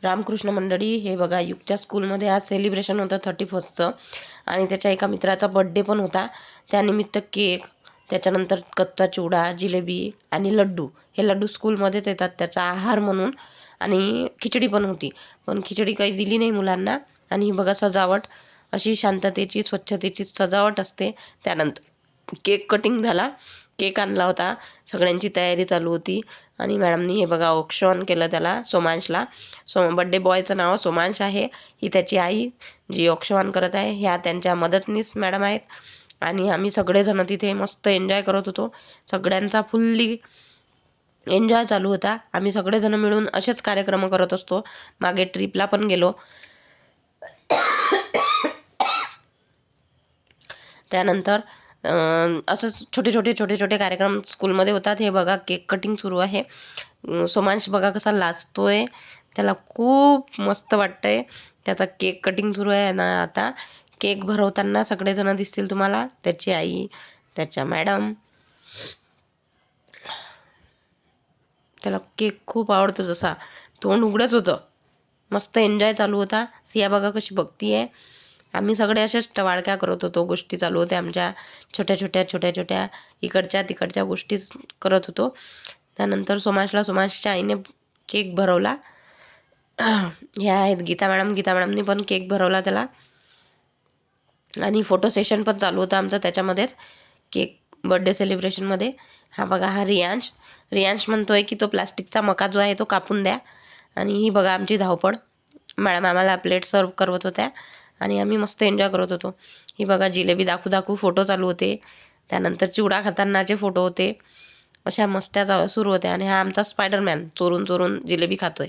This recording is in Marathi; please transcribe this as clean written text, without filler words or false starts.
रामकृष्ण मंडळी, हे बघा युगच्या स्कूलमध्ये आज सेलिब्रेशन होतं 31चं आणि त्याच्या एका मित्राचा बड्डे पण होता. त्यानिमित्त केक, त्याच्यानंतर कच्चा चिवडा, जिलेबी आणि लड्डू, हे लड्डू स्कूलमध्येच येतात त्याचा आहार म्हणून. आणि खिचडी पण होती, पण खिचडी काही दिली नाही मुलांना. आणि बघा सजावट, अशी शांततेची स्वच्छतेची सजावट असते. त्यानंतर केक कटिंग झाला, केक आणला होता, सगळ्यांची तयारी चालू होती. आणि मॅडमनी हे बघा औक्षण केलं त्याला, सोमांशला. बड्डे बॉयचं नाव सोमांश आहे. ही त्याची आई जी औक्षण करत आहे. ह्या त्यांच्या मदतनीस मॅडम आहेत. आणि आम्ही सगळेजण तिथे मस्त एन्जॉय करत होतो. सगळ्यांचा फुल्ली एन्जॉय चालू होता. आम्ही सगळेजण मिळून असेच कार्यक्रम करत असतो. मागे ट्रिपला पण गेलो. त्यानंतर असंच छोटे छोटे कार्यक्रम स्कूलमध्ये होतात. हे बघा केक कटिंग सुरू आहे. सोमांश बघा कसा लाजतोय, त्याला खूप मस्त वाटतंय. त्याचा केक कटिंग सुरू आहे ना. आता केक भरवताना सगळेजण दिसतील तुम्हाला, त्याची आई, त्याच्या मॅडम. त्याला केक खूप आवडतो, जसा तोंड उघडच होतं. मस्त एन्जॉय चालू होता. सिया बघा कशी बघतीये. आम्ही सगळे असेच टवाळक्या करत होतो, गोष्टी चालू होत्या आमच्या छोट्या इकडच्या तिकडच्या गोष्टी करत होतो. त्यानंतर सोमांशच्या आईने केक भरवला. ह्या आहेत गीता मॅडमनी पण केक भरवला त्याला. आणि फोटो सेशन पण चालू होतं आमचं त्याच्यामध्येच, केक बर्थडे सेलिब्रेशनमध्ये. हा बघा, हा रियांश म्हणतोय की तो प्लास्टिकचा मका जो आहे तो कापून द्या. आणि ही बघा आमची धावपळ, मॅडम आम्हाला प्लेट सर्व करवत होत्या आणि आम्ही मस्त एन्जॉय करत होतो. ही बघा जिलेबी दाखवू फोटो चालू होते. त्यानंतर चिवडा खातानाचे फोटो होते. अशा मस्त्या सुरू होत्या. आणि हा आमचा स्पायडरमॅन चोरून जिलेबी खातोय.